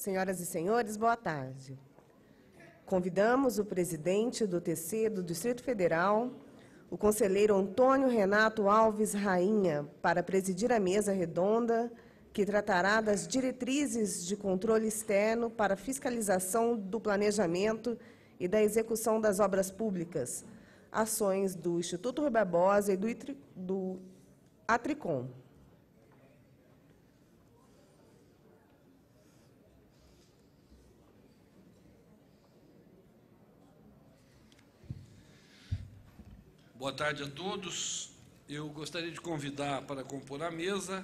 Senhoras e senhores, boa tarde. Convidamos o presidente do TC do Distrito Federal, o conselheiro Antônio Renato Alves Rainha, para presidir a mesa redonda que tratará das diretrizes de controle externo para fiscalização do planejamento e da execução das obras públicas, ações do Instituto Rui Barbosa e do Atricom. Boa tarde a todos. Eu gostaria de convidar para compor a mesa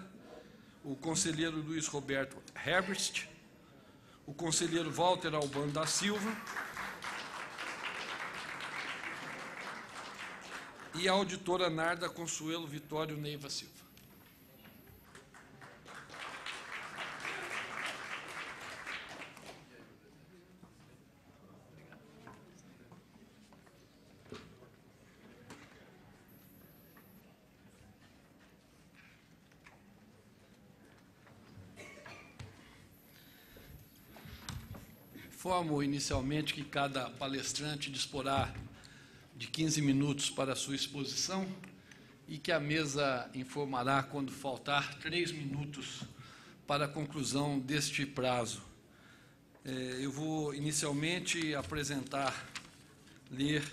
o conselheiro Luiz Roberto Herbst, o conselheiro Walter Albano da Silva e a auditora Narda Consuelo Vitório Neiva Silva. Informo inicialmente que cada palestrante disporá de 15 minutos para a sua exposição e que a mesa informará quando faltar 3 minutos para a conclusão deste prazo. Eu vou inicialmente ler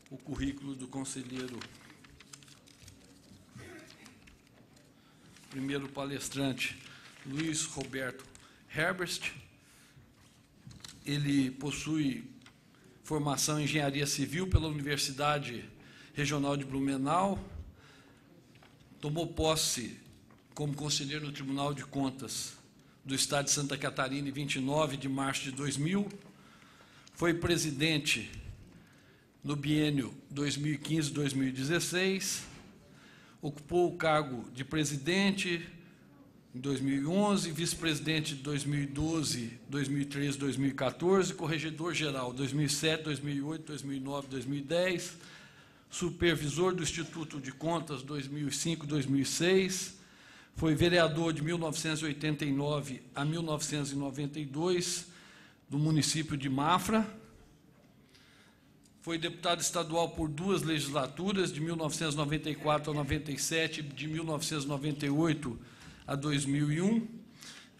o currículo do conselheiro. Primeiro palestrante, Luiz Roberto Herbst. Ele possui formação em Engenharia Civil pela Universidade Regional de Blumenau, tomou posse como conselheiro no Tribunal de Contas do Estado de Santa Catarina em 29 de março de 2000, foi presidente no biênio 2015-2016, ocupou o cargo de presidente em 2011, vice-presidente de 2012, 2013, 2014, corregedor-geral 2007, 2008, 2009, 2010, supervisor do Instituto de Contas 2005, 2006, foi vereador de 1989 a 1992 do município de Mafra, foi deputado estadual por 2 legislaturas, de 1994 a 97, de 1998 a 2001,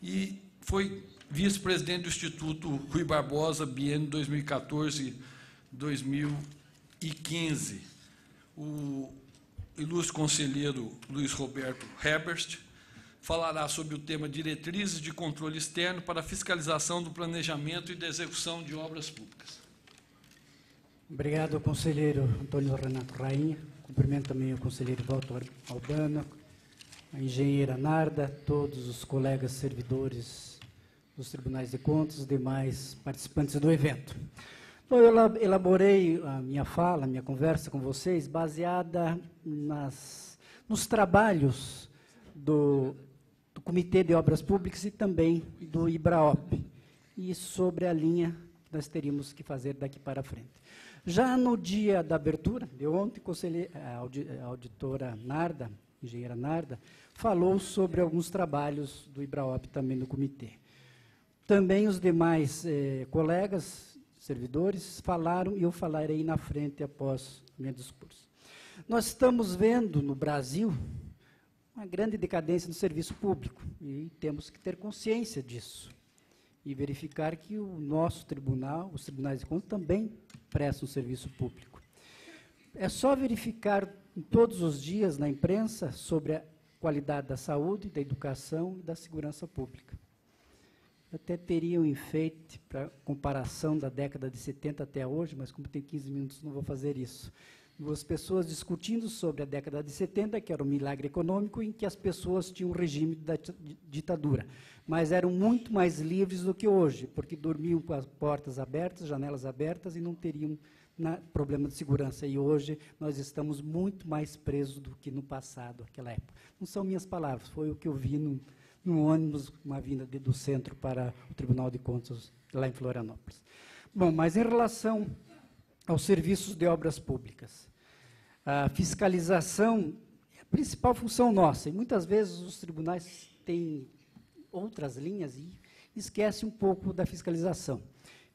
e foi vice-presidente do Instituto Rui Barbosa, biênio 2014-2015. O ilustre conselheiro Luiz Roberto Herbst falará sobre o tema diretrizes de controle externo para a fiscalização do planejamento e da execução de obras públicas. Obrigado, conselheiro Antônio Renato Rainha. Cumprimento também o conselheiro Walter Albano, a engenheira Narda, todos os colegas servidores dos tribunais de contas, os demais participantes do evento. Então, eu elaborei a minha fala, a minha conversa com vocês, baseada nos trabalhos do Comitê de Obras Públicas e também do IBRAOP, e sobre a linha que nós teríamos que fazer daqui para frente. Já no dia da abertura, de ontem, a auditora Narda, engenheira Narda, falou sobre alguns trabalhos do IBRAOP também no comitê. Também os demais colegas, servidores, falaram e eu falarei na frente após o meu discurso. Nós estamos vendo no Brasil uma grande decadência no serviço público e temos que ter consciência disso e verificar que o nosso tribunal, os tribunais de contas, também prestam serviço público. É só verificar todos os dias na imprensa sobre a qualidade da saúde, da educação e da segurança pública. Eu até teria um enfeite para comparação da década de 70 até hoje, mas como tem 15 minutos não vou fazer isso. 2 pessoas discutindo sobre a década de 70, que era um milagre econômico, em que as pessoas tinham um regime da ditadura, mas eram muito mais livres do que hoje, porque dormiam com as portas abertas, janelas abertas e não teriam problema de segurança. E hoje nós estamos muito mais presos do que no passado, aquela época. Não são minhas palavras, foi o que eu vi no ônibus, uma vinda do centro para o Tribunal de Contas, lá em Florianópolis. Bom, mas em relação aos serviços de obras públicas, a fiscalização é a principal função nossa, e muitas vezes os tribunais têm outras linhas, esquece um pouco da fiscalização.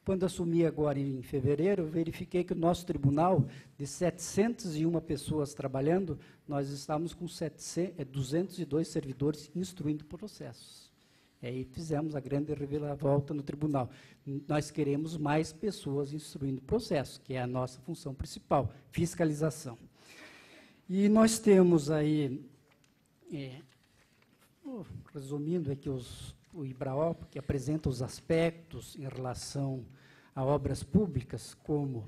Quando assumi agora em fevereiro, eu verifiquei que o nosso tribunal, de 701 pessoas trabalhando, nós estávamos com 202 servidores instruindo processos. E aí fizemos a grande reviravolta no tribunal. Nós queremos mais pessoas instruindo processos, que é a nossa função principal, fiscalização. E nós temos aí, resumindo aqui o IBRAOP, que apresenta os aspectos em relação a obras públicas, como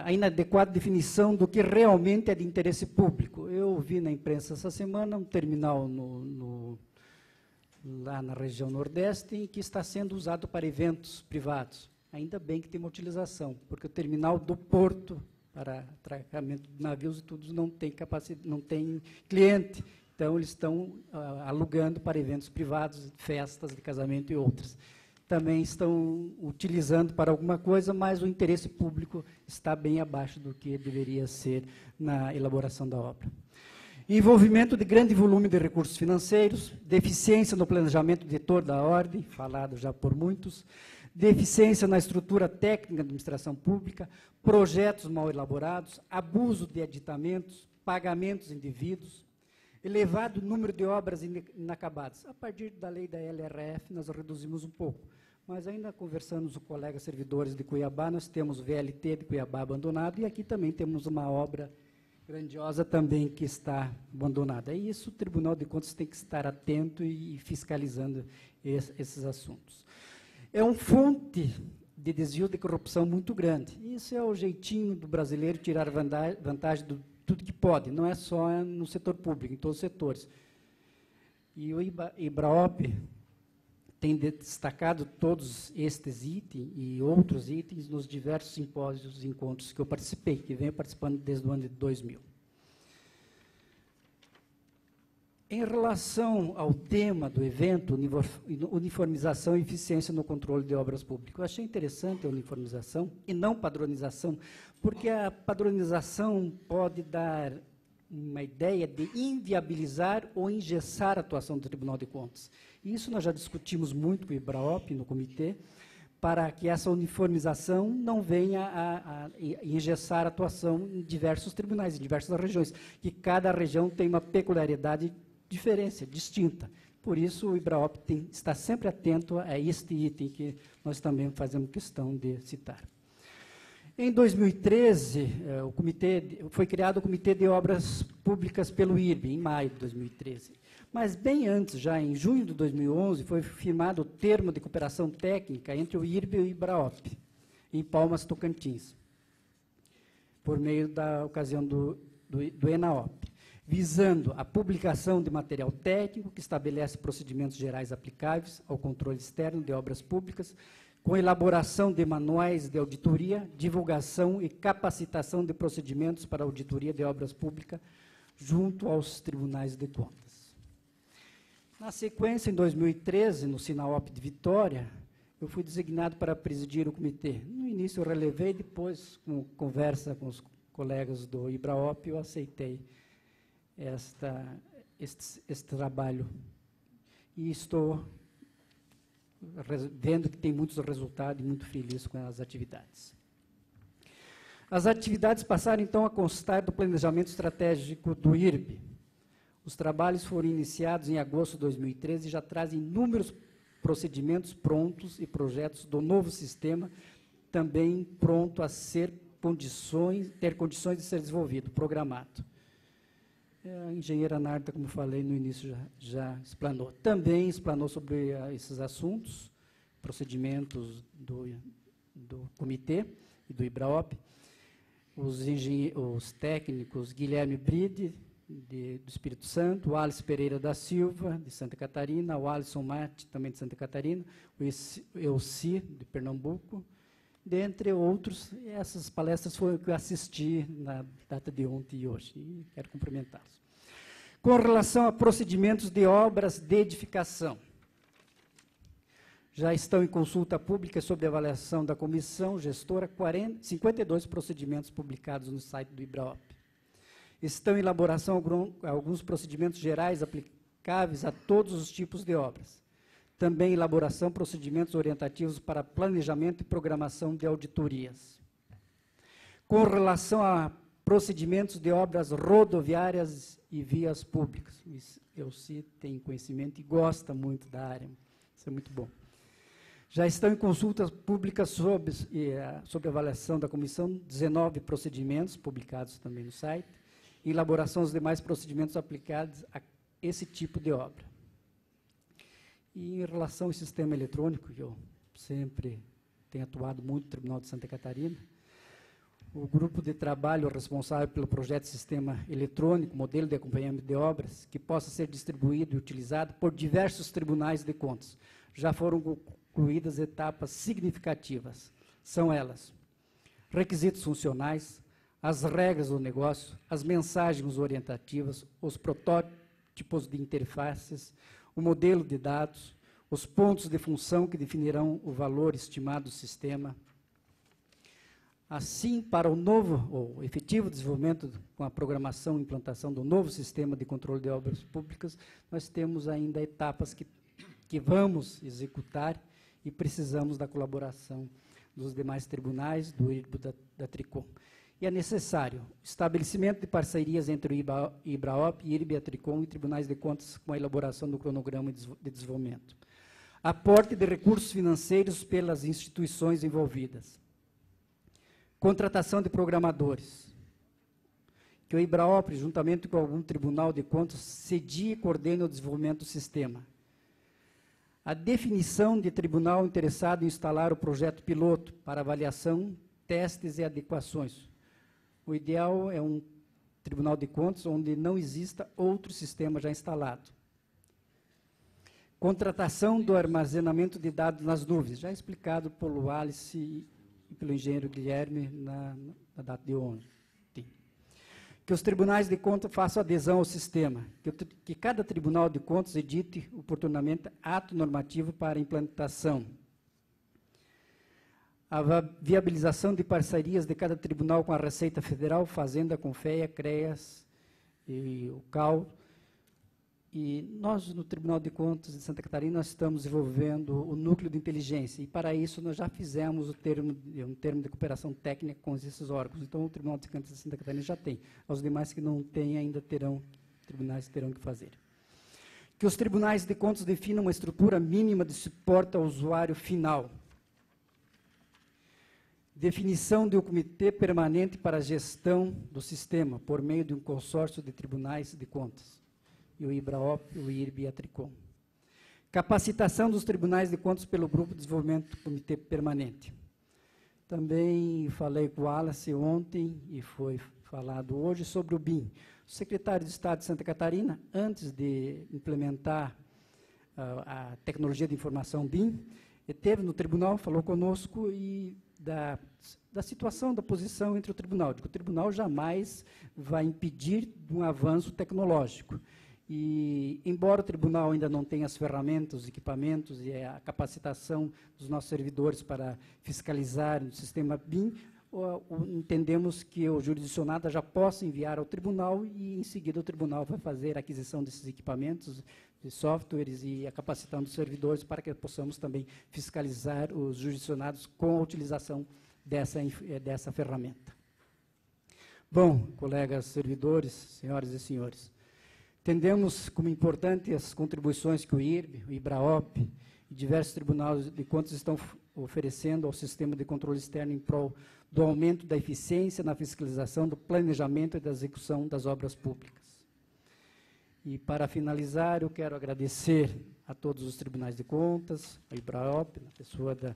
a inadequada definição do que realmente é de interesse público. Eu vi na imprensa essa semana um terminal lá na região Nordeste, em que está sendo usado para eventos privados. Ainda bem que tem uma utilização, porque o terminal do porto para atracamento de navios e tudo não tem capacidade, não tem cliente. Então, eles estão alugando para eventos privados, festas de casamento e outras. Também estão utilizando para alguma coisa, mas o interesse público está bem abaixo do que deveria ser na elaboração da obra. Envolvimento de grande volume de recursos financeiros, deficiência no planejamento de toda a ordem, falado já por muitos, deficiência na estrutura técnica da administração pública, projetos mal elaborados, abuso de aditamentos, pagamentos indevidos, elevado número de obras inacabadas. A partir da lei da LRF, nós reduzimos um pouco, mas ainda conversamos com colegas servidores de Cuiabá, nós temos o VLT de Cuiabá abandonado, e aqui também temos uma obra grandiosa também que está abandonada. E isso o Tribunal de Contas tem que estar atento e fiscalizando esses assuntos. É uma fonte de desvio de corrupção muito grande. Isso é o jeitinho do brasileiro tirar vantagem de tudo que pode, não é só no setor público, em todos os setores. E o IBRAOP tem destacado todos estes itens e outros itens nos diversos simpósios e encontros que eu participei, que venho participando desde o ano de 2000. Em relação ao tema do evento, uniformização e eficiência no controle de obras públicas, eu achei interessante a uniformização e não padronização, porque a padronização pode dar uma ideia de inviabilizar ou engessar a atuação do Tribunal de Contas. Isso nós já discutimos muito com o IBRAOP, no comitê, para que essa uniformização não venha a engessar a atuação em diversos tribunais, em diversas regiões, que cada região tem uma peculiaridade diferente, distinta. Por isso, o IBRAOP está sempre atento a este item que nós também fazemos questão de citar. Em 2013, foi criado o Comitê de Obras Públicas pelo IRB, em maio de 2013. Mas bem antes, já em junho de 2011, foi firmado o termo de cooperação técnica entre o IRB e o IBRAOP, em Palmas, Tocantins, por meio da ocasião do ENAOP, visando a publicação de material técnico que estabelece procedimentos gerais aplicáveis ao controle externo de obras públicas, com elaboração de manuais de auditoria, divulgação e capacitação de procedimentos para auditoria de obras públicas junto aos tribunais de contas. Na sequência, em 2013, no Sinaop de Vitória, eu fui designado para presidir o comitê. No início eu relevei, depois, com conversa com os colegas do IBRAOP, eu aceitei este trabalho. E estou vendo que tem muitos resultados e muito feliz com as atividades. As atividades passaram, então, a constar do planejamento estratégico do IRB. Os trabalhos foram iniciados em agosto de 2013 e já trazem inúmeros procedimentos prontos e projetos do novo sistema, também pronto a ter condições de ser desenvolvido, programado. A engenheira Narda, como falei no início, já explanou. Também explanou sobre esses assuntos, procedimentos do comitê e do IBRAOP. Os técnicos Guilherme Bride, do Espírito Santo, o Alice Pereira da Silva, de Santa Catarina, o Alisson Mate, também de Santa Catarina, o Elci, de Pernambuco, dentre outros. Essas palestras foram que eu assisti na data de ontem e hoje, e quero cumprimentá-los. Com relação a procedimentos de obras de edificação, já estão em consulta pública sobre avaliação da comissão gestora 52 procedimentos publicados no site do IBRAOP. Estão em elaboração alguns procedimentos gerais aplicáveis a todos os tipos de obras. Também elaboração de procedimentos orientativos para planejamento e programação de auditorias. Com relação a procedimentos de obras rodoviárias e vias públicas. Eu sim tenho conhecimento e gosto muito da área. Isso é muito bom. Já estão em consultas públicas sobre avaliação da comissão 19 procedimentos publicados também no site, e elaboração dos demais procedimentos aplicados a esse tipo de obra. E em relação ao sistema eletrônico, que eu sempre tenho atuado muito no Tribunal de Santa Catarina, o grupo de trabalho responsável pelo projeto de sistema eletrônico, modelo de acompanhamento de obras, que possa ser distribuído e utilizado por diversos tribunais de contas. Já foram concluídas etapas significativas. São elas: requisitos funcionais, as regras do negócio, as mensagens orientativas, os protótipos de interfaces, o modelo de dados, os pontos de função que definirão o valor estimado do sistema. Assim, para o novo ou efetivo desenvolvimento com a programação e implantação do novo sistema de controle de obras públicas, nós temos ainda etapas que vamos executar e precisamos da colaboração dos demais tribunais, do IRB da Tricom. E é necessário estabelecimento de parcerias entre o IBRAOP, IRB, a Tricom e tribunais de contas com a elaboração do cronograma de desenvolvimento. Aporte de recursos financeiros pelas instituições envolvidas. Contratação de programadores. Que o IBRAOP, juntamente com algum tribunal de contas, cedie e coordene o desenvolvimento do sistema. A definição de tribunal interessado em instalar o projeto piloto para avaliação, testes e adequações. O ideal é um tribunal de contas onde não exista outro sistema já instalado. Contratação do armazenamento de dados nas nuvens, já explicado pelo Alice e pelo engenheiro Guilherme na data de ontem. Que os tribunais de contas façam adesão ao sistema, que cada tribunal de contas edite oportunamente ato normativo para implantação. A viabilização de parcerias de cada tribunal com a Receita Federal, Fazenda, Confea, CREAS e o CAL. E nós, no Tribunal de Contas de Santa Catarina, nós estamos desenvolvendo o núcleo de inteligência, e para isso nós já fizemos um termo de cooperação técnica com esses órgãos. Então, o Tribunal de Contas de Santa Catarina já tem. Os demais que não têm ainda tribunais terão que fazer. Que os tribunais de contas definam uma estrutura mínima de suporte ao usuário final. Definição de um comitê permanente para a gestão do sistema, por meio de um consórcio de tribunais de contas. E o IBRAOP, o IRB e a Tricom. Capacitação dos tribunais de contas pelo Grupo de Desenvolvimento do Comitê Permanente. Também falei com o Wallace ontem, e foi falado hoje, sobre o BIM. O secretário de Estado de Santa Catarina, antes de implementar a tecnologia de informação BIM, esteve no tribunal, falou conosco e da situação, da posição entre o tribunal. De que o tribunal jamais vai impedir um avanço tecnológico. E, embora o tribunal ainda não tenha as ferramentas, os equipamentos e a capacitação dos nossos servidores para fiscalizar o sistema BIM, entendemos que o jurisdicionado já possa enviar ao tribunal e, em seguida, o tribunal vai fazer a aquisição desses equipamentos, de softwares e a capacitação dos servidores para que possamos também fiscalizar os jurisdicionados com a utilização dessa ferramenta. Bom, colegas servidores, senhoras e senhores, entendemos como importante as contribuições que o IRB, o IBRAOP e diversos tribunais de contas estão oferecendo ao sistema de controle externo em prol do aumento da eficiência na fiscalização, do planejamento e da execução das obras públicas. E, para finalizar, eu quero agradecer a todos os tribunais de contas, a IBRAOP, na pessoa da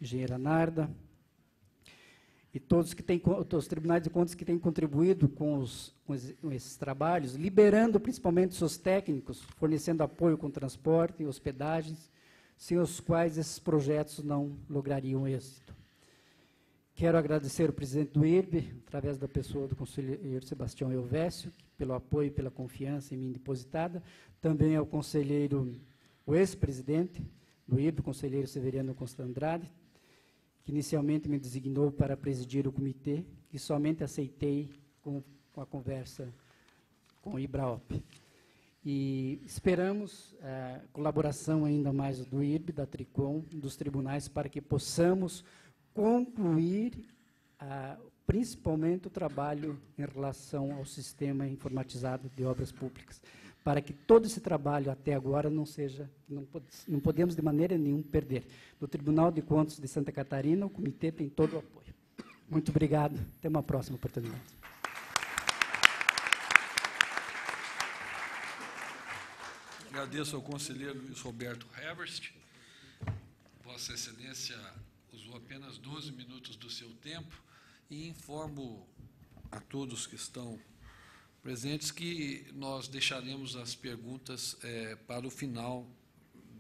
engenheira Narda, e todos os tribunais de contas que têm contribuído com esses trabalhos, liberando principalmente seus técnicos, fornecendo apoio com transporte e hospedagens, sem os quais esses projetos não lograriam êxito. Quero agradecer ao presidente do IRB, através da pessoa do conselheiro Sebastião Elvésio, pelo apoio e pela confiança em mim depositada, também ao conselheiro, o ex-presidente do IRB, o conselheiro Severiano Costa Andrade, que inicialmente me designou para presidir o comitê, e somente aceitei com a conversa com o IBRAOP. e esperamos colaboração ainda mais do IRB, da TRICOM, dos tribunais, para que possamos concluir principalmente o trabalho em relação ao sistema informatizado de obras públicas, para que todo esse trabalho até agora não podemos de maneira nenhuma perder. No Tribunal de Contas de Santa Catarina, o comitê tem todo o apoio. Muito obrigado. Até uma próxima oportunidade. Agradeço ao conselheiro Luiz Roberto Heverst. Vossa Excelência usou apenas 12 minutos do seu tempo e informo a todos que estão presentes que nós deixaremos as perguntas para o final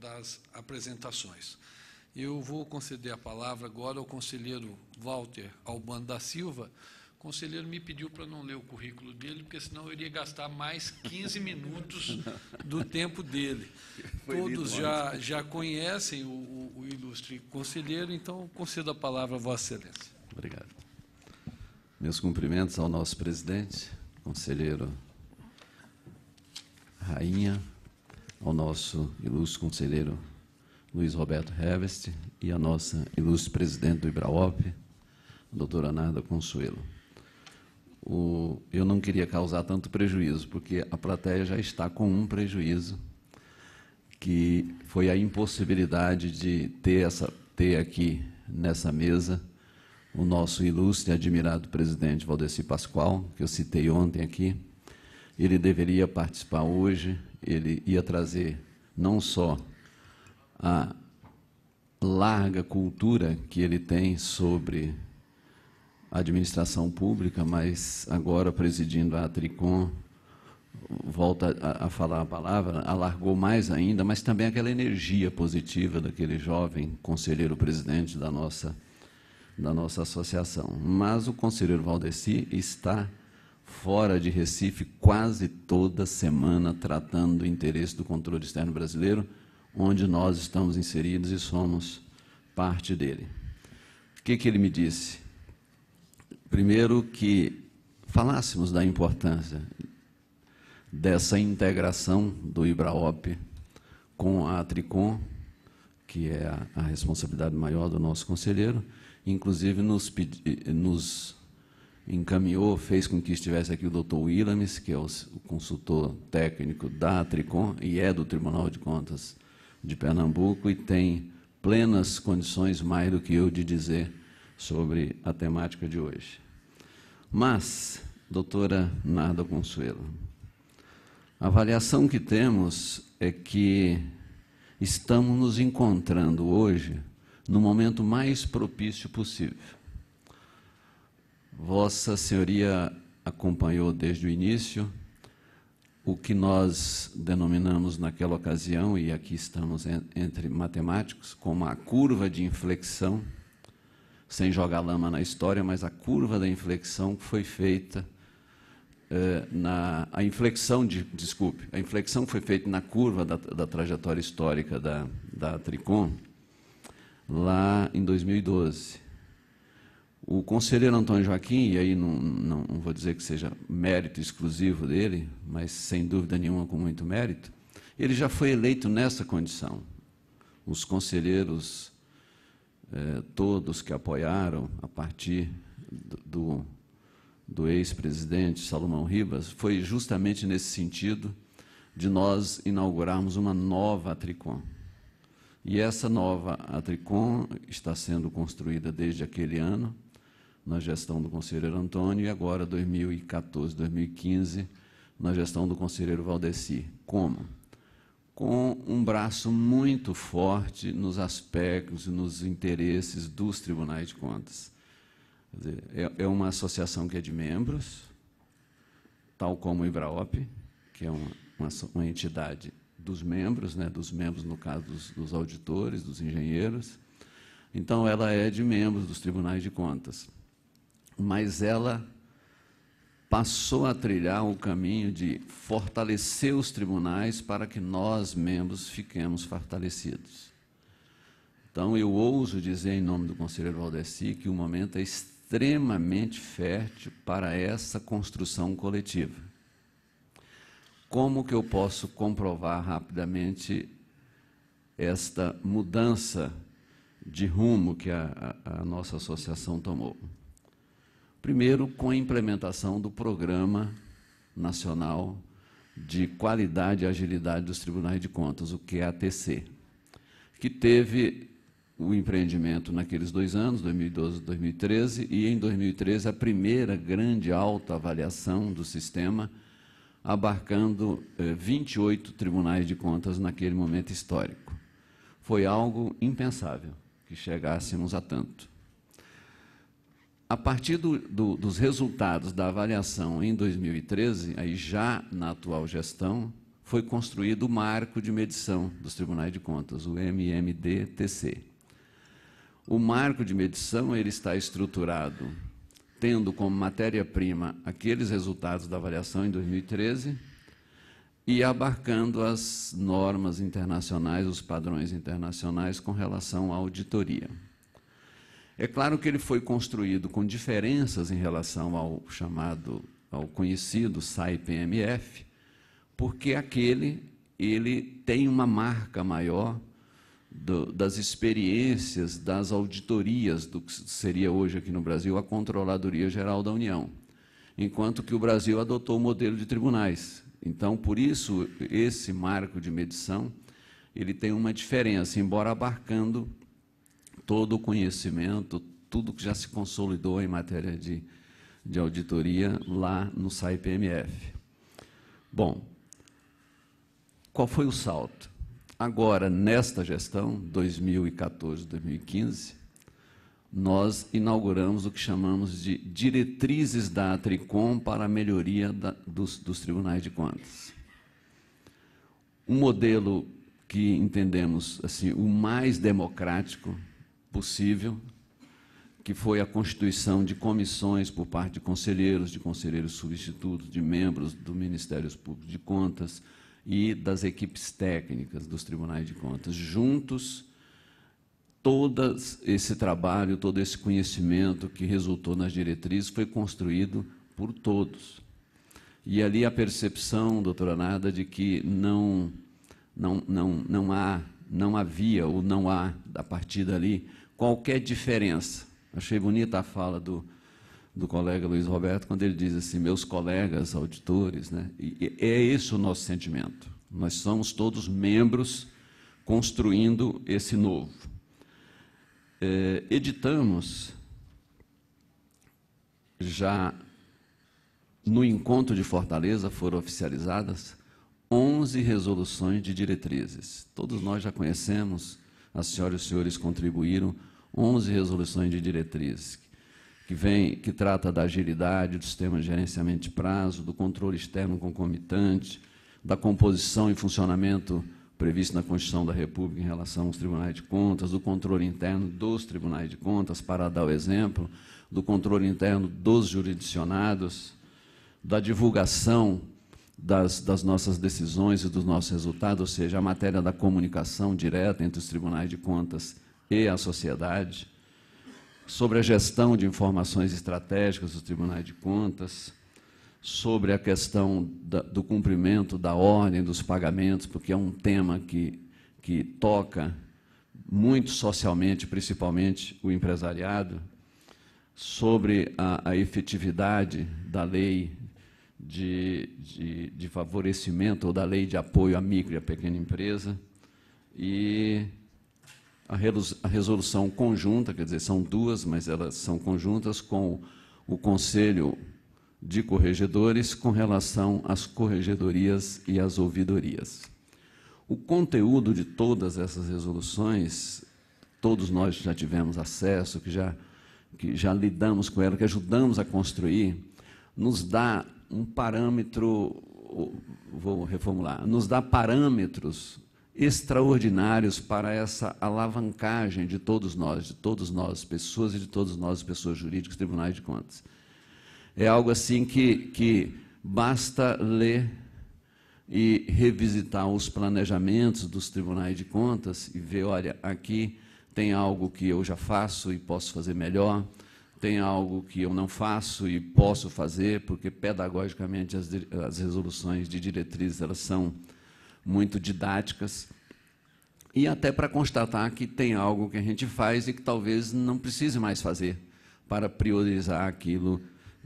das apresentações. Eu vou conceder a palavra agora ao conselheiro Walter Albano da Silva. O conselheiro me pediu para não ler o currículo dele, porque senão eu iria gastar mais 15 minutos do tempo dele. Todos já conhecem o ilustre conselheiro, então concedo a palavra a Vossa Excelência. Obrigado. Meus cumprimentos ao nosso presidente, conselheiro Rainha, ao nosso ilustre conselheiro Luiz Roberto Heverst e à nossa ilustre presidente do IBRAOP, a doutora Narda Consuelo. Eu não queria causar tanto prejuízo, porque a plateia já está com um prejuízo, que foi a impossibilidade de ter aqui nessa mesa o nosso ilustre e admirado presidente Valdeci Pascoal, que eu citei ontem aqui. Ele deveria participar hoje, ele ia trazer não só a larga cultura que ele tem sobre a administração pública, mas agora presidindo a TRICOM, volta a falar a palavra, alargou mais ainda, mas também aquela energia positiva daquele jovem conselheiro-presidente da nossa associação. Mas o conselheiro Valdeci está fora de Recife quase toda semana, tratando do interesse do controle externo brasileiro, onde nós estamos inseridos e somos parte dele. O que ele me disse? Primeiro, que falássemos da importância dessa integração do IBRAOP com a TRICOM, que é a responsabilidade maior do nosso conselheiro, inclusive nos encaminhou, fez com que estivesse aqui o doutor Willames, que é o consultor técnico da TRICOM e é do Tribunal de Contas de Pernambuco, e tem plenas condições, mais do que eu, de dizer sobre a temática de hoje. Mas, doutora Narda Consuelo, a avaliação que temos é que estamos nos encontrando hoje no momento mais propício possível. Vossa Senhoria acompanhou desde o início o que nós denominamos naquela ocasião, e aqui estamos entre matemáticos, como a curva de inflexão, sem jogar lama na história, mas a curva da inflexão que foi feita, a inflexão foi feita na curva da trajetória histórica da TRICOM, lá em 2012. O conselheiro Antônio Joaquim, e aí não vou dizer que seja mérito exclusivo dele, mas sem dúvida nenhuma com muito mérito, ele já foi eleito nessa condição. Os conselheiros todos que apoiaram a partir do ex-presidente Salomão Ribas, foi justamente nesse sentido de nós inaugurarmos uma nova TRICOM. E essa nova TRICOM está sendo construída desde aquele ano, na gestão do conselheiro Antônio, e agora, 2014, 2015, na gestão do conselheiro Valdeci. Como? Com um braço muito forte nos aspectos e nos interesses dos tribunais de contas. Quer dizer, é uma associação que é de membros, tal como o IBRAOP, que é uma entidade dos membros, no caso dos auditores, dos engenheiros. Então, ela é de membros dos tribunais de contas. Mas ela passou a trilhar o caminho de fortalecer os tribunais para que nós, membros, fiquemos fortalecidos. Então, eu ouso dizer, em nome do conselheiro Valdeci, que o momento é extremamente fértil para essa construção coletiva. como que eu posso comprovar rapidamente esta mudança de rumo que a nossa associação tomou? Primeiro, com a implementação do Programa Nacional de Qualidade e Agilidade dos Tribunais de Contas, o QATC, que teve o empreendimento naqueles 2 anos, 2012 e 2013, e em 2013 a primeira grande autoavaliação do sistema, abarcando 28 tribunais de contas naquele momento histórico. Foi algo impensável que chegássemos a tanto. A partir dos resultados da avaliação em 2013, aí já na atual gestão, foi construído o marco de medição dos tribunais de contas, o MMDTC. O marco de medição ele está estruturado tendo como matéria-prima aqueles resultados da avaliação em 2013 e abarcando as normas internacionais, os padrões internacionais com relação à auditoria. É claro que ele foi construído com diferenças em relação ao conhecido SAI-PMF, porque ele tem uma marca maior das experiências, das auditorias do que seria hoje aqui no Brasil a Controladoria Geral da União, enquanto que o Brasil adotou o modelo de tribunais. Então, por isso, esse marco de medição ele tem uma diferença, embora abarcando todo o conhecimento, tudo que já se consolidou em matéria de auditoria lá no SAI-PMF. Bom, qual foi o salto? Agora, nesta gestão, 2014-2015, nós inauguramos o que chamamos de diretrizes da ATRICOM para a melhoria dos tribunais de contas. Um modelo que entendemos assim, o mais democrático possível, que foi a constituição de comissões por parte de conselheiros substitutos, de membros do Ministério Público de Contas e das equipes técnicas dos tribunais de contas. Juntos, todo esse trabalho, todo esse conhecimento que resultou nas diretrizes foi construído por todos. E ali a percepção, doutora Narda, de que não havia ou não há, a partir dali, qualquer diferença. Achei bonita a fala do colega Luiz Roberto, quando ele diz assim, meus colegas auditores, né? E é esse o nosso sentimento. Nós somos todos membros construindo esse novo. Editamos, já no encontro de Fortaleza, foram oficializadas 11 resoluções de diretrizes. Todos nós já conhecemos, as senhoras e os senhores contribuíram, 11 resoluções de diretrizes, que trata da agilidade do sistema de gerenciamento de prazo, do controle externo concomitante, da composição e funcionamento previsto na Constituição da República em relação aos tribunais de contas, do controle interno dos tribunais de contas, para dar o exemplo, do controle interno dos jurisdicionados, da divulgação das nossas decisões e dos nossos resultados, ou seja, a matéria da comunicação direta entre os tribunais de contas e a sociedade, sobre a gestão de informações estratégicas dos tribunais de contas, sobre a questão do cumprimento da ordem dos pagamentos, porque é um tema que toca muito socialmente, principalmente o empresariado, sobre a efetividade da lei de favorecimento ou da lei de apoio à micro e à pequena empresa, e a resolução conjunta, quer dizer, são duas, mas elas são conjuntas com o Conselho de Corregedores com relação às corregedorias e às ouvidorias. O conteúdo de todas essas resoluções, todos nós já tivemos acesso, que já lidamos com ela, que ajudamos a construir, nos dá um parâmetro, vou reformular, nos dá parâmetros extraordinários para essa alavancagem de todos nós, pessoas e de todos nós, pessoas jurídicas, tribunais de contas. É algo assim que basta ler e revisitar os planejamentos dos tribunais de contas e ver, olha, aqui tem algo que eu já faço e posso fazer melhor, tem algo que eu não faço e posso fazer, porque pedagogicamente as resoluções de diretrizes elas são muito didáticas, e até para constatar que tem algo que a gente faz e que talvez não precise mais fazer para priorizar aquilo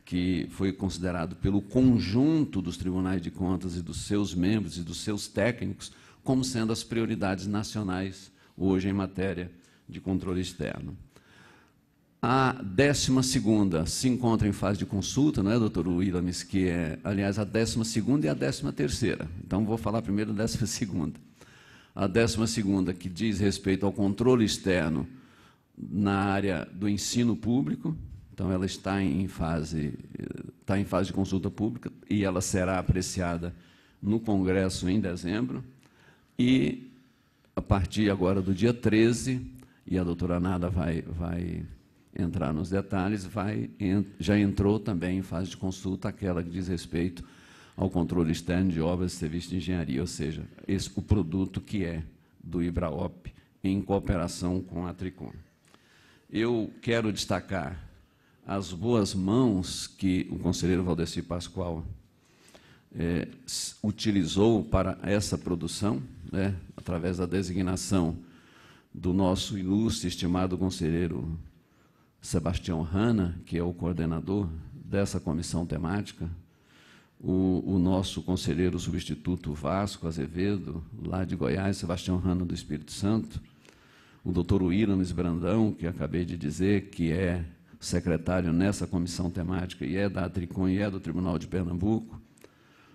que foi considerado pelo conjunto dos tribunais de contas e dos seus membros e dos seus técnicos como sendo as prioridades nacionais hoje em matéria de controle externo. A 12ª se encontra em fase de consulta, não é, doutor Willames, que é, aliás, a 12ª e a 13ª. Então, vou falar primeiro da 12ª. A 12ª, que diz respeito ao controle externo na área do ensino público. Então, ela está em fase de consulta pública e ela será apreciada no Congresso em dezembro. E, a partir agora do dia 13, e a doutora Nada vai entrar nos detalhes, já entrou também em fase de consulta aquela que diz respeito ao controle externo de obras e serviços de engenharia, ou seja, o produto que é do IBRAOP em cooperação com a Tricom. Eu quero destacar as boas mãos que o conselheiro Valdeci Pascoal utilizou para essa produção, né, através da designação do nosso ilustre, estimado conselheiro Sebastião Hanna, que é o coordenador dessa comissão temática, o nosso conselheiro substituto Vasco Azevedo, lá de Goiás, Sebastião Hanna do Espírito Santo, o doutor Willames Brandão, que acabei de dizer que é secretário nessa comissão temática e é da Tricom e é do Tribunal de Pernambuco,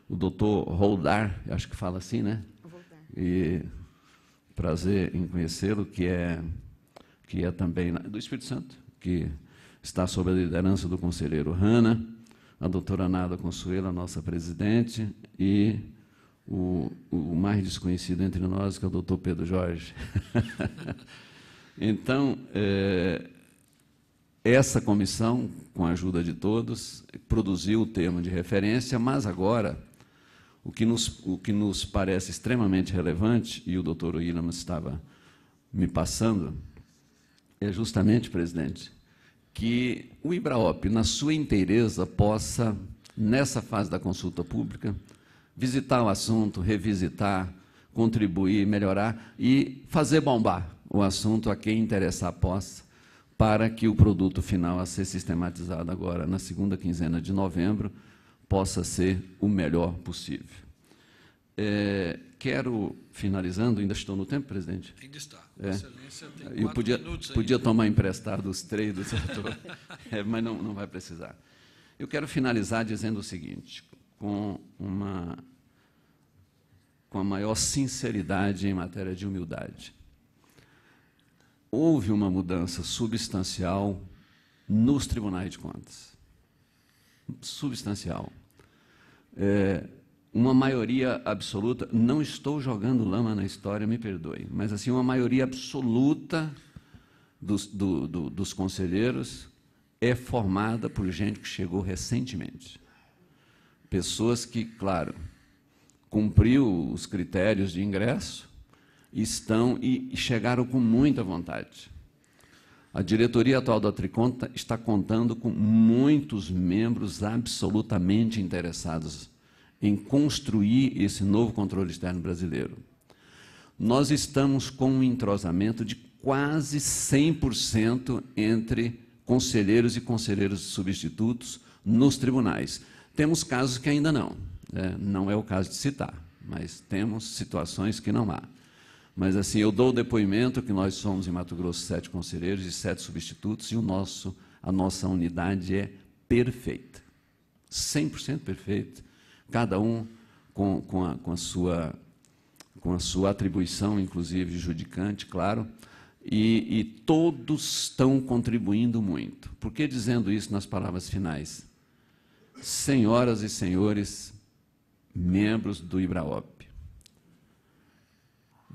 o doutor Roldar, acho que fala assim, né? E prazer em conhecê-lo, que é também do Espírito Santo, que está sob a liderança do conselheiro Hanna, a doutora Nada Consuelo, a nossa presidente, e o mais desconhecido entre nós, que é o doutor Pedro Jorge. Então, essa comissão, com a ajuda de todos, produziu o termo de referência, mas agora, o que nos parece extremamente relevante, e o doutor Willames estava me passando, é justamente, presidente, que o IBRAOP, na sua inteireza, possa, nessa fase da consulta pública, visitar o assunto, revisitar, contribuir, melhorar e fazer bombar o assunto a quem interessar possa, para que o produto final a ser sistematizado agora, na segunda quinzena de novembro, possa ser o melhor possível. Quero, finalizando, ainda estou no tempo, presidente? Ainda está. Excelência, tem eu 4 minutos podia tomar emprestado os 3 do setor, mas não vai precisar. Eu quero finalizar dizendo o seguinte, com a maior sinceridade em matéria de humildade. Houve uma mudança substancial nos tribunais de contas. Substancial. Uma maioria absoluta, não estou jogando lama na história, me perdoe, mas assim, uma maioria absoluta dos conselheiros é formada por gente que chegou recentemente. Pessoas que, claro, cumpriu os critérios de ingresso, estão e chegaram com muita vontade. A diretoria atual da Tricom está contando com muitos membros absolutamente interessados em construir esse novo controle externo brasileiro. Nós estamos com um entrosamento de quase 100% entre conselheiros e conselheiros substitutos nos tribunais. Temos casos que ainda não é o caso de citar, mas temos situações que não há. Mas, assim, eu dou o depoimento que nós somos, em Mato Grosso, 7 conselheiros e 7 substitutos, e a nossa unidade é perfeita, 100% perfeita, cada um com a sua atribuição, inclusive judicante, claro, e todos estão contribuindo muito. Por que dizendo isso nas palavras finais? Senhoras e senhores, membros do IBRAOP,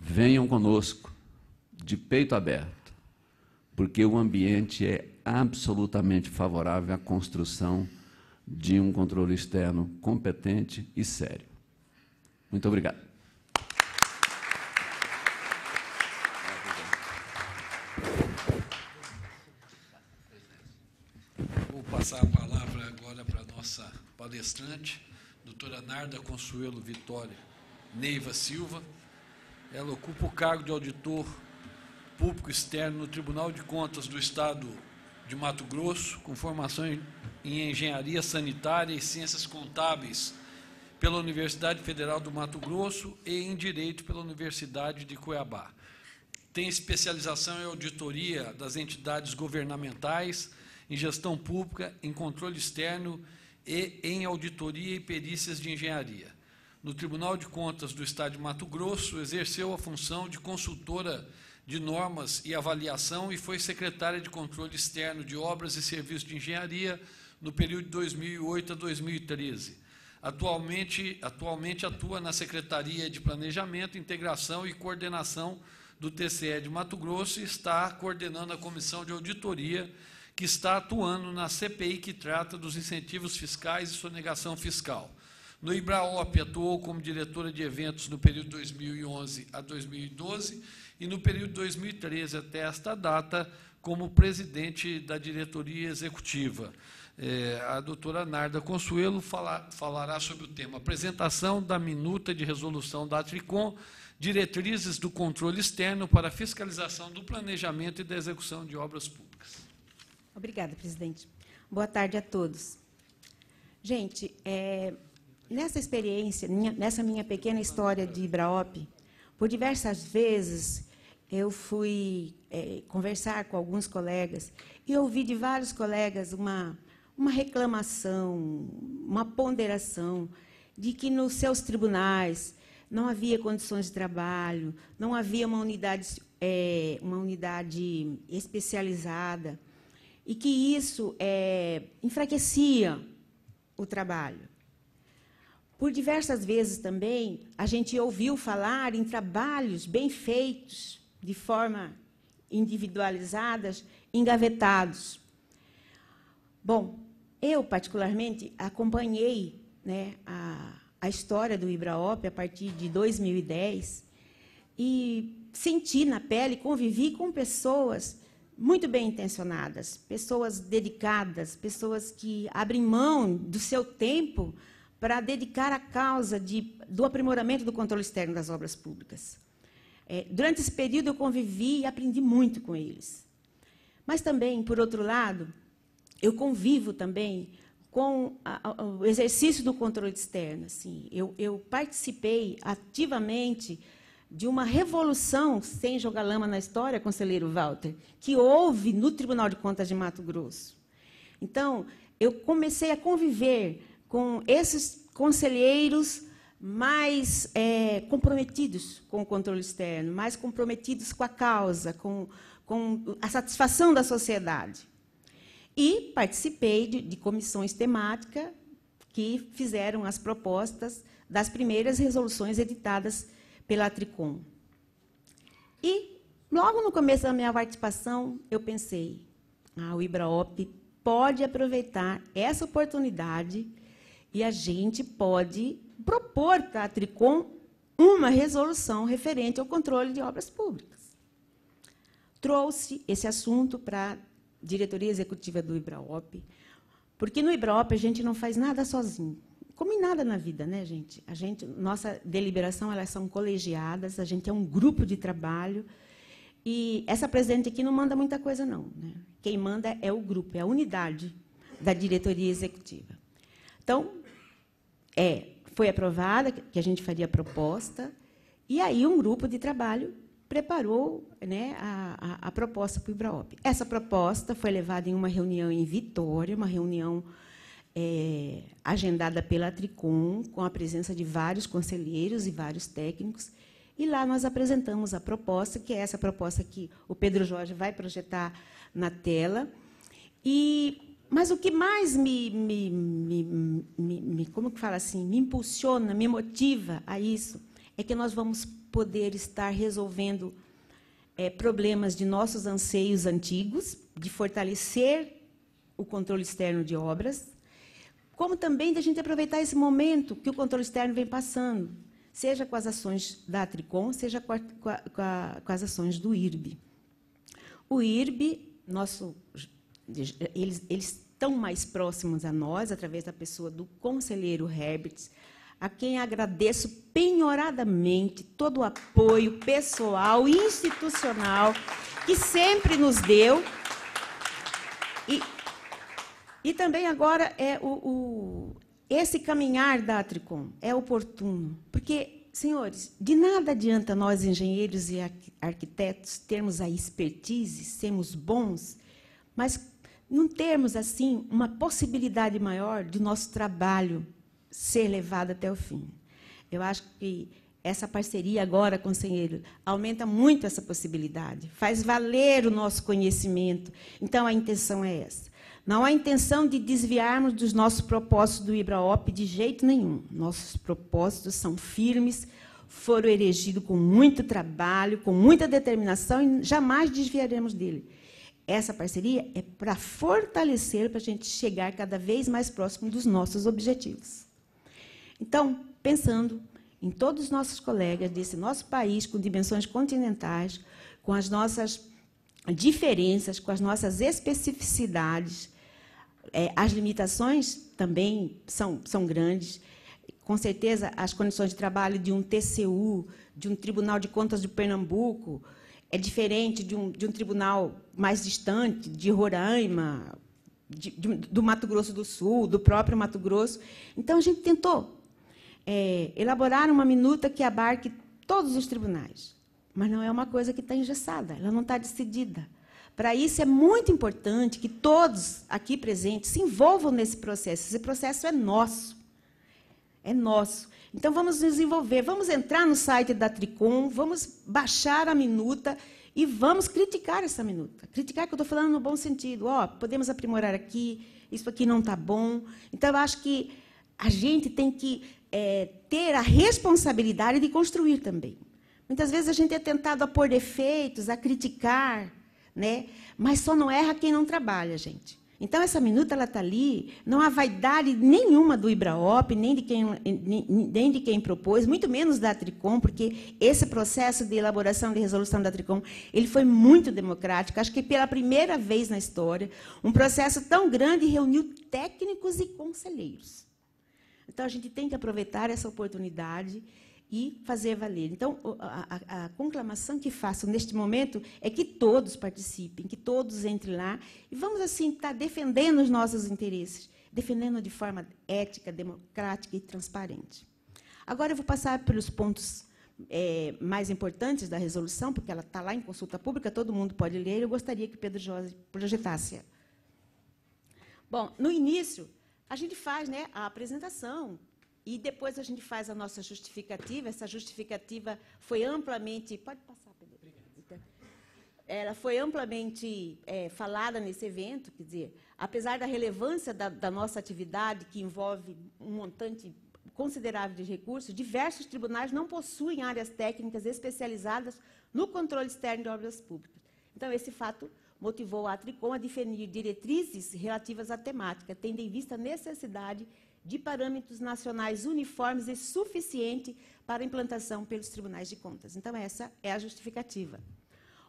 venham conosco, de peito aberto, porque o ambiente é absolutamente favorável à construção de um controle externo competente e sério. Muito obrigado. passar a palavra agora para a nossa palestrante, doutora Narda Consuelo Vitória Neiva Silva. Ela ocupa o cargo de auditor público externo no Tribunal de Contas do Estado de Mato Grosso, com formação em Engenharia Sanitária e Ciências Contábeis pela Universidade Federal do Mato Grosso e em Direito pela Universidade de Cuiabá. Tem especialização em auditoria das entidades governamentais, em gestão pública, em controle externo e em auditoria e perícias de engenharia. No Tribunal de Contas do Estado de Mato Grosso, exerceu a função de consultora de normas e avaliação e foi secretária de controle externo de obras e serviços de engenharia no período de 2008 a 2013. Atualmente atua na Secretaria de Planejamento, Integração e Coordenação do TCE de Mato Grosso e está coordenando a Comissão de Auditoria, que está atuando na CPI que trata dos incentivos fiscais e sonegação fiscal. No IBRAOP, atuou como diretora de eventos no período 2011 a 2012 e no período 2013 até esta data como presidente da diretoria executiva. A doutora Narda Consuelo falará sobre o tema apresentação da minuta de resolução da Atricom, diretrizes do controle externo para a fiscalização do planejamento e da execução de obras públicas. Obrigada, presidente. Boa tarde a todos. Gente, nessa experiência, nessa minha pequena história de IBRAOP, por diversas vezes eu fui conversar com alguns colegas e ouvi de vários colegas uma reclamação, uma ponderação de que nos seus tribunais não havia condições de trabalho, não havia uma unidade especializada, e que isso enfraquecia o trabalho. Por diversas vezes também, a gente ouviu falar em trabalhos bem feitos, de forma individualizadas, engavetados. Bom, eu, particularmente, acompanhei, né, a história do IBRAOP a partir de 2010 e senti na pele, convivi com pessoas muito bem intencionadas, pessoas dedicadas, pessoas que abrem mão do seu tempo para dedicar à causa do aprimoramento do controle externo das obras públicas. Durante esse período, eu convivi e aprendi muito com eles. Mas também, por outro lado, eu convivo também com o exercício do controle externo. Assim, eu participei ativamente de uma revolução, sem jogar lama na história, conselheiro Walter, que houve no Tribunal de Contas de Mato Grosso. Então, eu comecei a conviver com esses conselheiros mais comprometidos com o controle externo, mais comprometidos com a causa, com a satisfação da sociedade. E participei de comissões temáticas que fizeram as propostas das primeiras resoluções editadas pela Atricom. E, logo no começo da minha participação, eu pensei, o IBRAOP pode aproveitar essa oportunidade e a gente pode propor para a Atricom uma resolução referente ao controle de obras públicas. Trouxe esse assunto para a diretoria executiva do IBRAOP, porque no IBRAOP a gente não faz nada sozinho. Como em nada na vida, né, gente? Nossa deliberação, elas são colegiadas, a gente é um grupo de trabalho, e essa presidente aqui não manda muita coisa, não, né? Quem manda é o grupo, é a unidade da diretoria executiva. Então, foi aprovada que a gente faria a proposta, e aí um grupo de trabalho preparou, né, a proposta para o IBRAOP. Essa proposta foi levada em uma reunião em Vitória, uma reunião agendada pela Atricom, com a presença de vários conselheiros e vários técnicos, e lá nós apresentamos a proposta, que é essa proposta que o Pedro Jorge vai projetar na tela. Mas o que mais como que fala assim, me impulsiona, me motiva a isso, é que nós vamos poder estar resolvendo problemas de nossos anseios antigos, de fortalecer o controle externo de obras, como também da gente aproveitar esse momento que o controle externo vem passando, seja com as ações da Atricom, seja com as ações do IRB. O IRB, eles estão mais próximos a nós, através da pessoa do conselheiro Herbert, a quem agradeço penhoradamente todo o apoio pessoal e institucional que sempre nos deu. E também agora esse caminhar da Atricom é oportuno, porque, senhores, de nada adianta nós, engenheiros e arquitetos, termos a expertise, sermos bons, mas não termos, assim, uma possibilidade maior de nosso trabalho ser levado até o fim. Eu acho que essa parceria agora, conselheiro, aumenta muito essa possibilidade, faz valer o nosso conhecimento. Então, a intenção é essa. Não há intenção de desviarmos dos nossos propósitos do IBRAOP de jeito nenhum. Nossos propósitos são firmes, foram erigidos com muito trabalho, com muita determinação, e jamais desviaremos dele. Essa parceria é para fortalecer, para a gente chegar cada vez mais próximo dos nossos objetivos. Então, pensando em todos os nossos colegas desse nosso país, com dimensões continentais, com as nossas diferenças, com as nossas especificidades, as limitações também são grandes. Com certeza, as condições de trabalho de um TCU, de um Tribunal de Contas de Pernambuco, é diferente de um tribunal mais distante, de Roraima, do Mato Grosso do Sul, do próprio Mato Grosso. Então, a gente tentou elaborar uma minuta que abarque todos os tribunais. Mas não é uma coisa que está engessada, ela não está decidida. Para isso, é muito importante que todos aqui presentes se envolvam nesse processo. Esse processo é nosso. É nosso. Então, vamos nos envolver, vamos entrar no site da Atricom, vamos baixar a minuta e vamos criticar essa minuta. Criticar, que eu estou falando no bom sentido. Podemos aprimorar aqui, isso aqui não está bom. Então, eu acho que a gente tem que ter a responsabilidade de construir também. Muitas vezes a gente é tentado a pôr defeitos, a criticar, né? Mas só não erra quem não trabalha, gente. Então, essa minuta está ali, não há vaidade nenhuma do IBRAOP, nem de quem propôs, muito menos da Atricom, porque esse processo de elaboração de resolução da Atricom ele foi muito democrático. Acho que, pela primeira vez na história, um processo tão grande reuniu técnicos e conselheiros. Então, a gente tem que aproveitar essa oportunidade e fazer valer. Então, a conclamação que faço neste momento é que todos participem, que todos entrem lá e vamos, assim, estar defendendo os nossos interesses, defendendo de forma ética, democrática e transparente. Agora, eu vou passar pelos pontos mais importantes da resolução, porque ela está lá em consulta pública, todo mundo pode ler, eu gostaria que Pedro Jorge projetasse. Bom, no início, a gente faz, né, a apresentação, e depois a gente faz a nossa justificativa. Essa justificativa foi amplamente... Pode passar, Pedro. Obrigada. Ela foi amplamente falada nesse evento, quer dizer, apesar da relevância da nossa atividade, que envolve um montante considerável de recursos, diversos tribunais não possuem áreas técnicas especializadas no controle externo de obras públicas. Então, esse fato motivou a Atricom a definir diretrizes relativas à temática, tendo em vista a necessidade de parâmetros nacionais uniformes e suficiente para a implantação pelos tribunais de contas. Então, essa é a justificativa.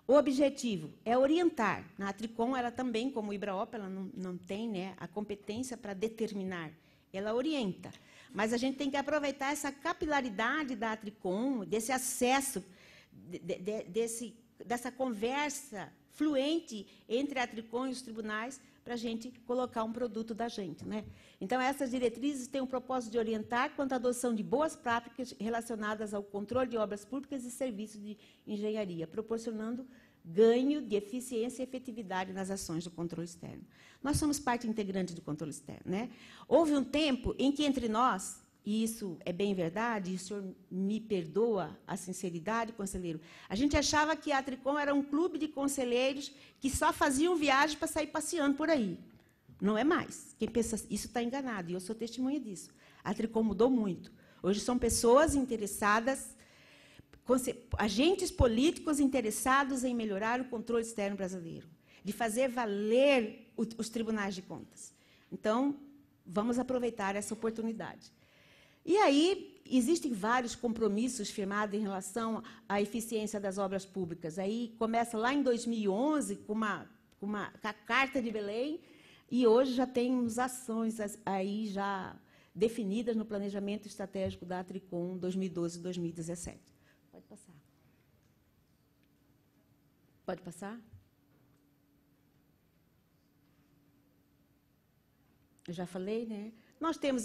O objetivo é orientar. Na Atricom, ela também, como o IBRAOP, ela não tem, né, a competência para determinar. Ela orienta. Mas a gente tem que aproveitar essa capilaridade da Atricom, desse acesso, dessa conversa fluente entre a Atricom e os tribunais, para a gente colocar um produto da gente, né? Então, essas diretrizes têm o propósito de orientar quanto à adoção de boas práticas relacionadas ao controle de obras públicas e serviços de engenharia, proporcionando ganho de eficiência e efetividade nas ações do controle externo. Nós somos parte integrante do controle externo, né? Houve um tempo em que, entre nós, e isso é bem verdade, e o senhor me perdoa a sinceridade, conselheiro, a gente achava que a Atricom era um clube de conselheiros que só faziam viagem para sair passeando por aí. Não é mais. Quem pensa isso está enganado, e eu sou testemunha disso. A Atricom mudou muito. Hoje são pessoas interessadas, agentes políticos interessados em melhorar o controle externo brasileiro, de fazer valer os tribunais de contas. Então, vamos aproveitar essa oportunidade. E aí, existem vários compromissos firmados em relação à eficiência das obras públicas. Aí começa lá em 2011, com a Carta de Belém, E hoje já temos ações aí já definidas no planejamento estratégico da Atricom 2012-2017. Pode passar. Pode passar? Eu já falei, né? Nós temos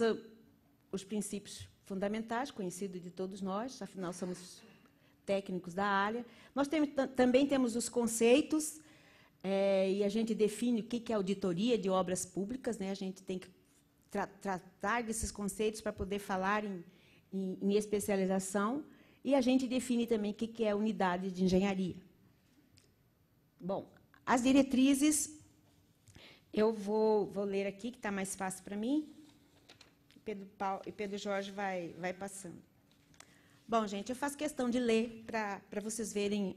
os princípios fundamentais, conhecidos de todos nós, afinal somos técnicos da área. Nós também temos os conceitos, e a gente define o que é auditoria de obras públicas, né? A gente tem que tratar desses conceitos para poder falar em especialização, e a gente define também o que é unidade de engenharia. Bom, as diretrizes, eu vou ler aqui, que está mais fácil para mim, e Pedro Jorge vai passando. Bom, gente, eu faço questão de ler para vocês verem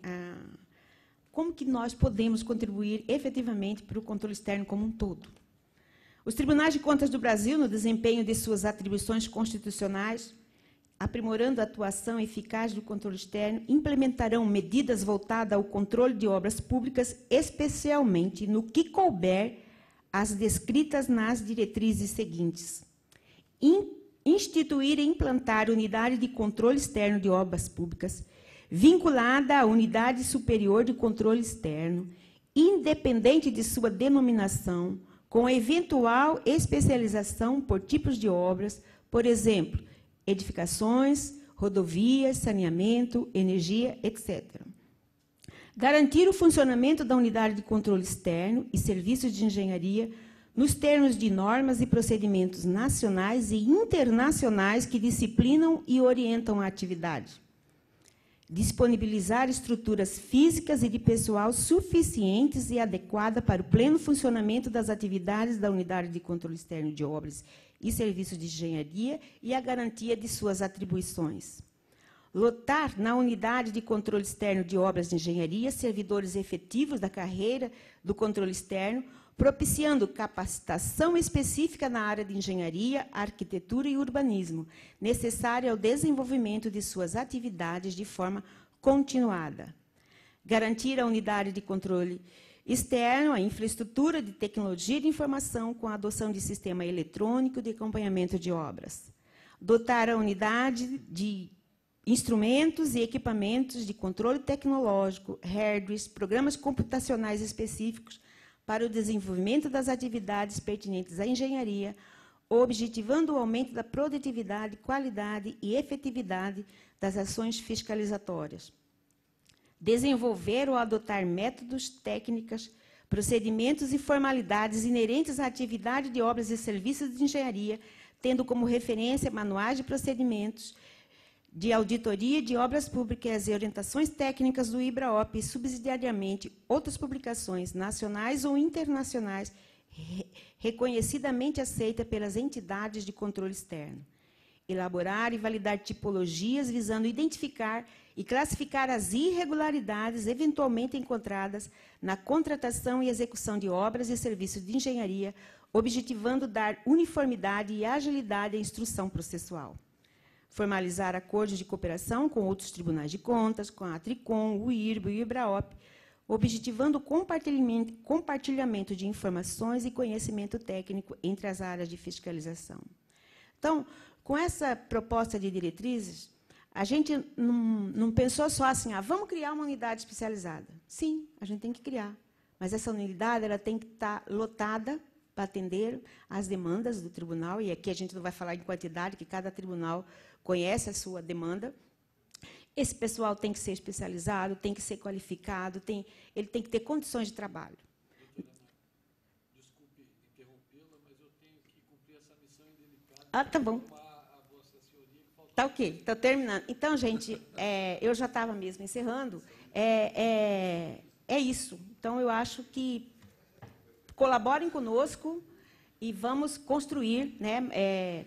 como que nós podemos contribuir efetivamente para o controle externo como um todo. Os tribunais de contas do Brasil, no desempenho de suas atribuições constitucionais, aprimorando a atuação eficaz do controle externo, implementarão medidas voltadas ao controle de obras públicas, especialmente no que couber as descritas nas diretrizes seguintes. Instituir e implantar unidade de controle externo de obras públicas, vinculada à unidade superior de controle externo, independente de sua denominação, com eventual especialização por tipos de obras, por exemplo, edificações, rodovias, saneamento, energia, etc. Garantir o funcionamento da unidade de controle externo e serviços de engenharia nos termos de normas e procedimentos nacionais e internacionais que disciplinam e orientam a atividade. Disponibilizar estruturas físicas e de pessoal suficientes e adequadas para o pleno funcionamento das atividades da unidade de controle externo de obras e serviços de engenharia e a garantia de suas atribuições. Lotar na unidade de controle externo de obras de engenharia servidores efetivos da carreira do controle externo, propiciando capacitação específica na área de engenharia, arquitetura e urbanismo, necessária ao desenvolvimento de suas atividades de forma continuada. Garantir a unidade de controle externo, a infraestrutura de tecnologia de informação com a adoção de sistema eletrônico de acompanhamento de obras. Dotar a unidade de instrumentos e equipamentos de controle tecnológico, hardware, programas computacionais específicos para o desenvolvimento das atividades pertinentes à engenharia, objetivando o aumento da produtividade, qualidade e efetividade das ações fiscalizatórias. Desenvolver ou adotar métodos, técnicas, procedimentos e formalidades inerentes à atividade de obras e serviços de engenharia, tendo como referência manuais de procedimentos de auditoria de obras públicas e orientações técnicas do IBRAOP e, subsidiariamente, outras publicações nacionais ou internacionais reconhecidamente aceitas pelas entidades de controle externo. Elaborar e validar tipologias visando identificar e classificar as irregularidades eventualmente encontradas na contratação e execução de obras e serviços de engenharia, objetivando dar uniformidade e agilidade à instrução processual. Formalizar acordos de cooperação com outros tribunais de contas, com a Atricom, o IRB e o IBRAOP, objetivando o compartilhamento de informações e conhecimento técnico entre as áreas de fiscalização. Então, com essa proposta de diretrizes, a gente não pensou só assim, vamos criar uma unidade especializada. Sim, a gente tem que criar, mas essa unidade ela tem que estar lotada para atender às demandas do tribunal, e aqui a gente não vai falar em quantidade, que cada tribunal conhece a sua demanda. Esse pessoal tem que ser especializado, tem que ser qualificado, ele tem que ter condições de trabalho. Desculpe interrompê-la, mas eu tenho que cumprir essa missão indelicada. Tá bom. Tá ok, estou terminando. Então, gente, eu já estava mesmo encerrando. É isso. Então, eu acho que colaborem conosco e vamos construir, né,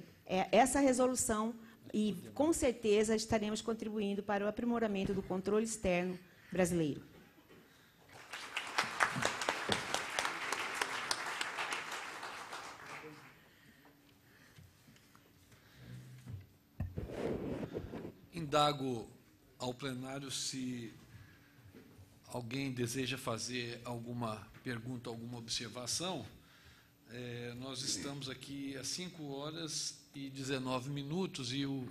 essa resolução e, com certeza, estaremos contribuindo para o aprimoramento do controle externo brasileiro. Indago ao plenário se alguém deseja fazer alguma pergunta, alguma observação. Nós estamos aqui às 5h19 e o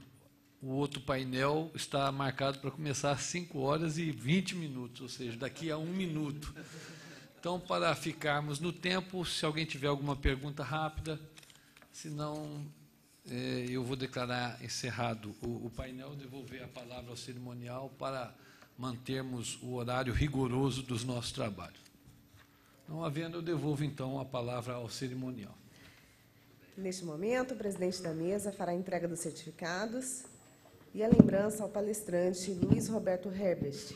outro painel está marcado para começar às 5h20, ou seja, daqui a 1 minuto. Então, para ficarmos no tempo, se alguém tiver alguma pergunta rápida, senão eu vou declarar encerrado o painel, devolver a palavra ao cerimonial para mantermos o horário rigoroso dos nossos trabalhos. Não havendo, eu devolvo, então, a palavra ao cerimonial. Neste momento, o presidente da mesa fará a entrega dos certificados e a lembrança ao palestrante Luiz Roberto Herbst,